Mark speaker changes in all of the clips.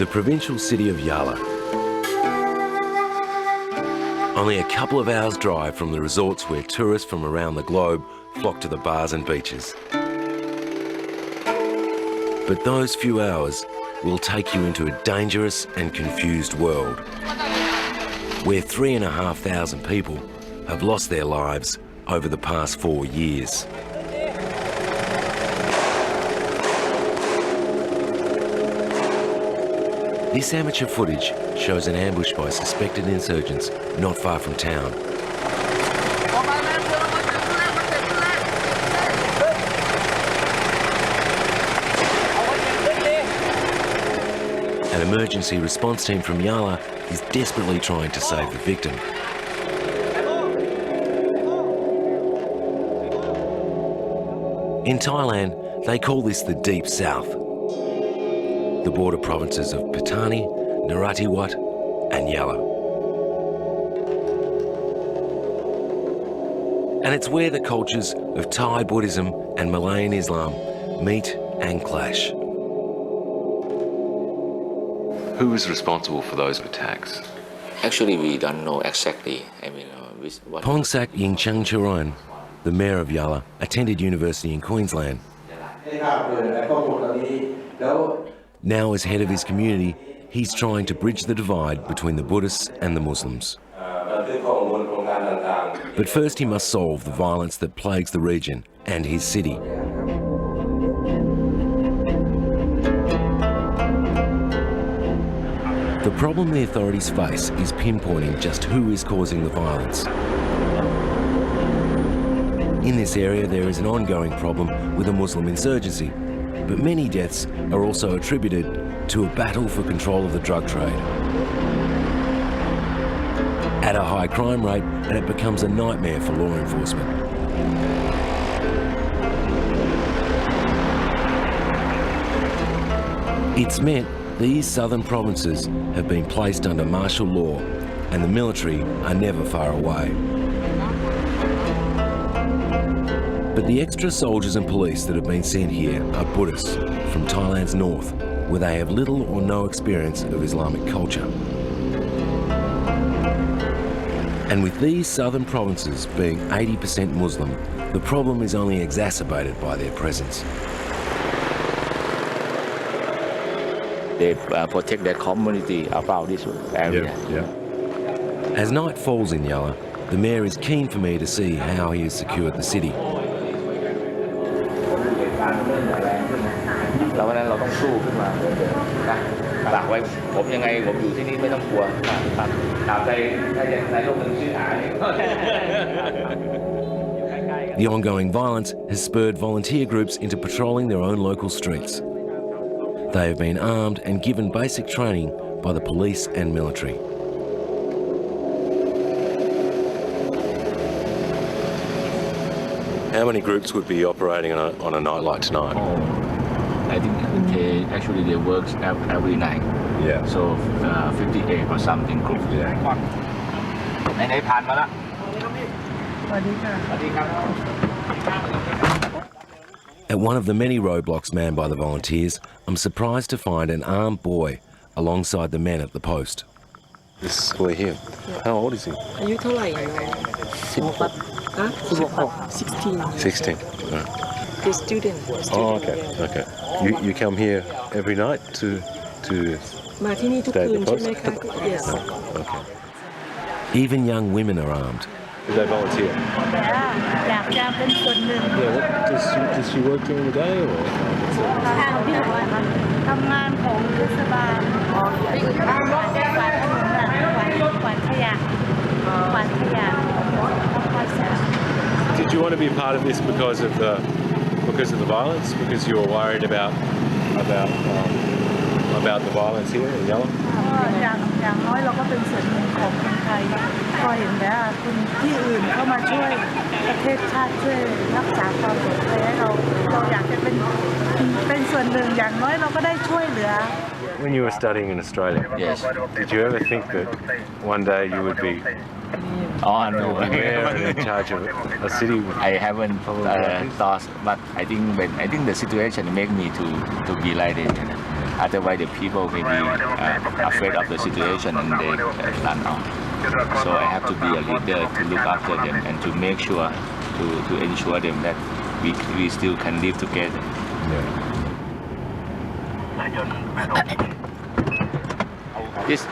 Speaker 1: the provincial city of Yala. Only a couple of hours' drive from the resorts where tourists from around the globe flock to the bars and beaches. But those few hours will take you into a dangerous and confused world, where 3,500 people have lost their lives over the past 4 years. This amateur footage shows an ambush by suspected insurgents not far from town. An emergency response team from Yala is desperately trying to save the victim. In Thailand, they call this the Deep South, the border provinces of Pattani, Narathiwat and Yala. And it's where the cultures of Thai Buddhism and Malayan Islam meet and clash. Who was responsible for those attacks?
Speaker 2: Actually, we don't know exactly. What...
Speaker 1: Pongsak Yingchang Charoen, the mayor of Yala, attended university in Queensland. Now, as head of his community, he's trying to bridge the divide between the Buddhists and the Muslims. But first he must solve the violence that plagues the region and his city. The problem the authorities face is pinpointing just who is causing the violence. In this area, there is an ongoing problem with a Muslim insurgency, but many deaths are also attributed to a battle for control of the drug trade. At a high crime rate, and it becomes a nightmare for law enforcement. It's meant these southern provinces have been placed under martial law, and the military are never far away. But the extra soldiers and police that have been sent here are Buddhists from Thailand's north, where they have little or no experience of Islamic culture. And with these southern provinces being 80% Muslim, the problem is only exacerbated by their presence.
Speaker 2: They protect their community about this area.
Speaker 1: As night falls in Yala, the mayor is keen for me to see how he has secured the city. The ongoing violence has spurred volunteer groups into patrolling their own local streets. They have been armed and given basic training by the police and military. How many groups would be operating on a night like tonight?
Speaker 2: I think they work every night.
Speaker 1: Yeah.
Speaker 2: So 58 or something groups.
Speaker 1: At one of the many roadblocks manned by the volunteers, I'm surprised to find an armed boy alongside the men at the post. This boy here, how old is he? 16. 16. Right.
Speaker 3: The student.
Speaker 1: Oh, okay. Okay. You come here every night to stay at the post?
Speaker 3: Yes.
Speaker 1: No. Okay. Even young women are armed. Do they volunteer?
Speaker 3: Yeah.
Speaker 1: Does she work during the day or? Did you want to be part of this because of the violence? Because you were worried about the violence here in Yala?
Speaker 3: อย่างน้อยเราก็เป็นส่วนหนึ่งของคนไทยพอเห็นแล้วคนที่อื่นเข้ามาช่วยประเทศชาติช่วยรักษาความปลอดภัยให้เราอยากจะเป็นส่วนหนึ่งอย่างน้อยเราก็ได้ช่วยเหลือ
Speaker 1: When you were studying in Australia,
Speaker 2: yes.
Speaker 1: Did you ever think that one day you would be
Speaker 2: No.
Speaker 1: mayor and in charge of a city?
Speaker 2: I haven't thought, but I think the situation made me to be like this. Otherwise, the people may be afraid of the situation and they run off. So I have to be a leader to look after them and to make sure to ensure them that we still can live together. This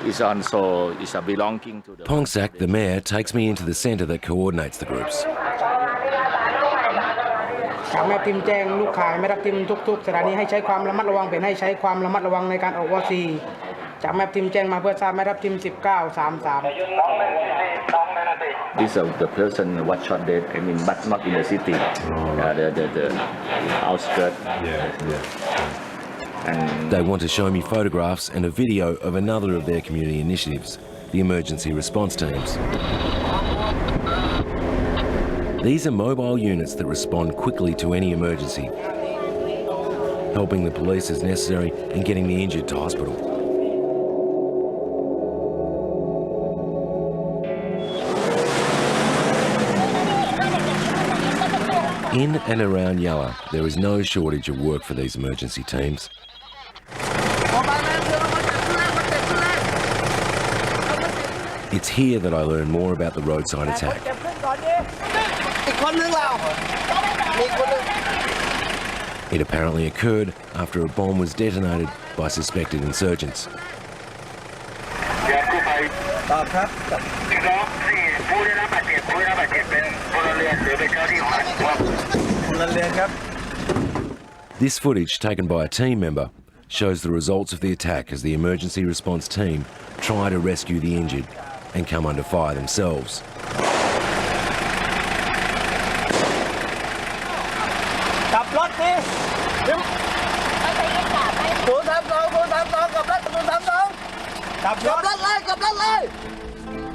Speaker 2: is also belonging to the...
Speaker 1: Pongsak, the mayor, takes me into the centre that coordinates the groups.
Speaker 4: แม่ทิมแจ้งลูกขายแม่ทับทิมทุกๆสถานีให้ใช้ความระมัดระวังเป็นให้ใช้ความระมัดระวังในการออกวัคซีนจากแม่ทิมแจ้งมาเพื่อทราบแม่ทับทิม1933
Speaker 2: This is the person what shot dead. I mean, but not in the city. The outskirts. And
Speaker 1: They want to show me photographs and a video of another of their community initiatives, the emergency response teams. These are mobile units that respond quickly to any emergency, helping the police as necessary and getting the injured to hospital. In and around Yala, there is no shortage of work for these emergency teams. It's here that I learn more about the roadside attack. It apparently occurred after a bomb was detonated by suspected insurgents. This footage, taken by a team member, shows the results of the attack as the emergency response team try to rescue the injured and come under fire themselves.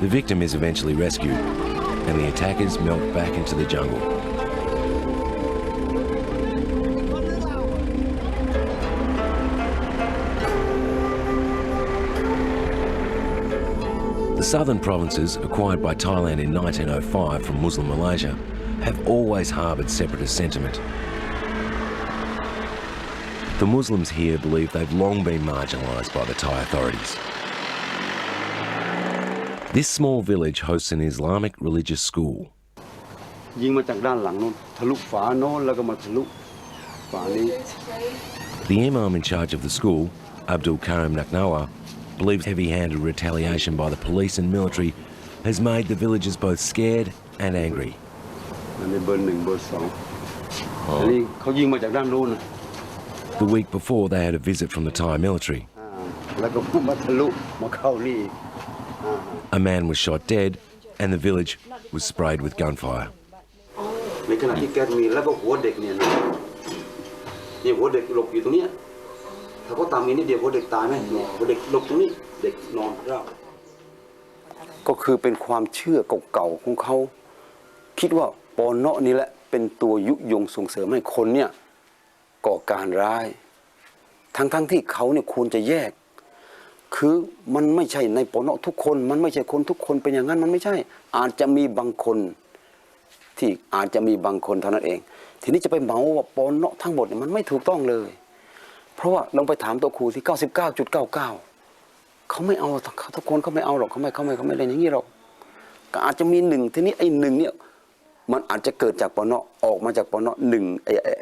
Speaker 1: The victim is eventually rescued and the attackers melt back into the jungle. The southern provinces, acquired by Thailand in 1905 from Muslim Malaysia, have always harboured separatist sentiment. The Muslims here believe they've long been marginalised by the Thai authorities. This small village hosts an Islamic religious school.
Speaker 5: ยิงมาจากด้านหลังนู้นทะลุฝาโน้นแล้วก็มาทะลุฝานี้
Speaker 1: The imam in charge of the school, Abdul Karim Naknawa, believes heavy-handed retaliation by the police and military has made the villagers both scared and angry.
Speaker 5: อันนี้เบอร์1เบอร์2อันนี้เขายิงมาจากด้านนู้น
Speaker 1: The week before, they had a visit from the Thai military.
Speaker 5: แล้วก็มาทะลุมาเข้านี่
Speaker 1: A man was shot dead and the village was sprayed with gunfire.
Speaker 5: ในขณะที่แก๊สมีแล้วก็หัวเด็กเนี่ยนะนี่หัวเด็กหลบอยู่ตรงนี้ถ้าเขาตามมีนิดเดียวหัวเด็กตายไหมหัวเด็กหลบตรงนี้เด็กนอนราบก็คือเป็นความเชื่อเก่าๆของเขาคิดว่าปอนเนาะนี่แหละเป็นตัวยุยงส่งเสริมให้คนเนี่ยก่อการร้ายทั้งที่เขาเนี่ยควรจะแยกคือมันไม่ใช่ในปอนเนาะทุกคนมันไม่ใช่คนทุกคนเป็นอย่างนั้นมันไม่ใช่อาจจะมีบางคนที่อาจจะมีบางคนเท่านั้นเองทีนี้จะไปเหมาว่าปอนเนาะทั้งหมดเนี่ยมันไม่ถูกต้องเลยเพราะว่าลองไปถามตัวครูที่ 99.99 เขาไม่เอาทุกคนเขาไม่เอาหรอกเขาไม่เล่นอย่างนี้หรอกก็อาจจะมีหนึ่งทีนี้ไอ้หนึ่งเนี่ยมันอาจจะเกิดจากปอนเนาะออกมาจากปอนเนาะหนึ่ง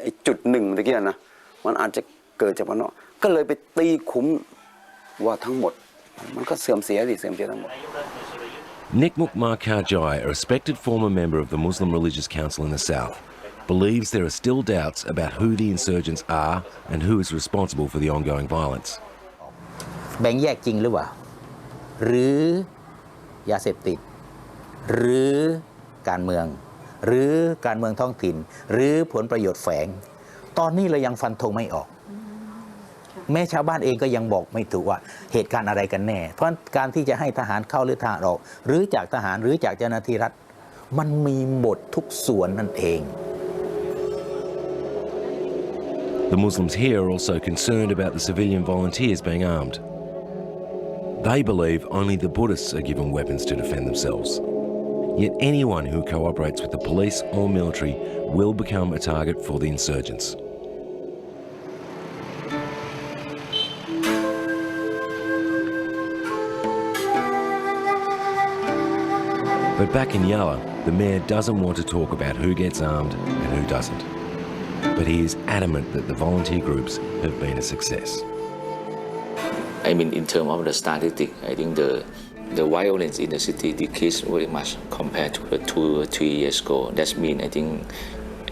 Speaker 5: ไอ้จุดหนึ่งตะกี้นะมันอาจจะเกิดจากปอนเนาะก็เลยไปตีขุมว่าทั้งหมดมันก็เสื่อมเสียทั้งหมด
Speaker 1: Nikmuk Markarjai, a respected former member of the Muslim Religious Council in the South, believes there are still doubts about who the insurgents are and who is responsible for the ongoing violence.
Speaker 6: แบ่งแยกจริงหรือเปล่าหรือยาเสพติดหรือการเมืองหรือการเมืองท้องถิ่นหรือผลประโยชน์แฝงตอนนี้เรายังฟันธงไม่ออกแม้ชาวบ้านเองก็ยังบอกไม่ถูกว่าเหตุการณ์อะไรกันแน่เพราะการที่จะให้ทหารเข้าหรือทหารออกหรือจากทหารหรือจากเจ้าหน้าที่รัฐมันมีหมดทุกส่วนนั่นเอง
Speaker 1: The Muslims here are also concerned about the civilian volunteers being armed. They believe only the Buddhists are given weapons to defend themselves. Yet anyone who cooperates with the police or military will become a target for the insurgents. But back in Yala, the mayor doesn't want to talk about who gets armed and who doesn't. But he is adamant that the volunteer groups have been a success.
Speaker 2: I mean, in terms of the statistic, I think the violence in the city decreased very much compared to 2 or 3 years ago. That means, I think,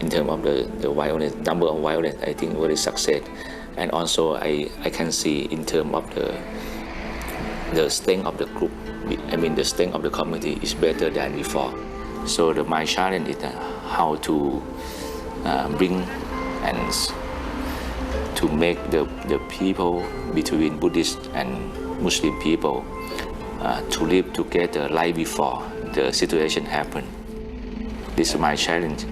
Speaker 2: in terms of the violence, number of violence, I think very success. And also, I can see in terms of the strength of the group, I mean, the strength of the community is better than before. So my challenge is how to bring and to make the people between Buddhist and Muslim people to live together like before the situation happened. This is my challenge.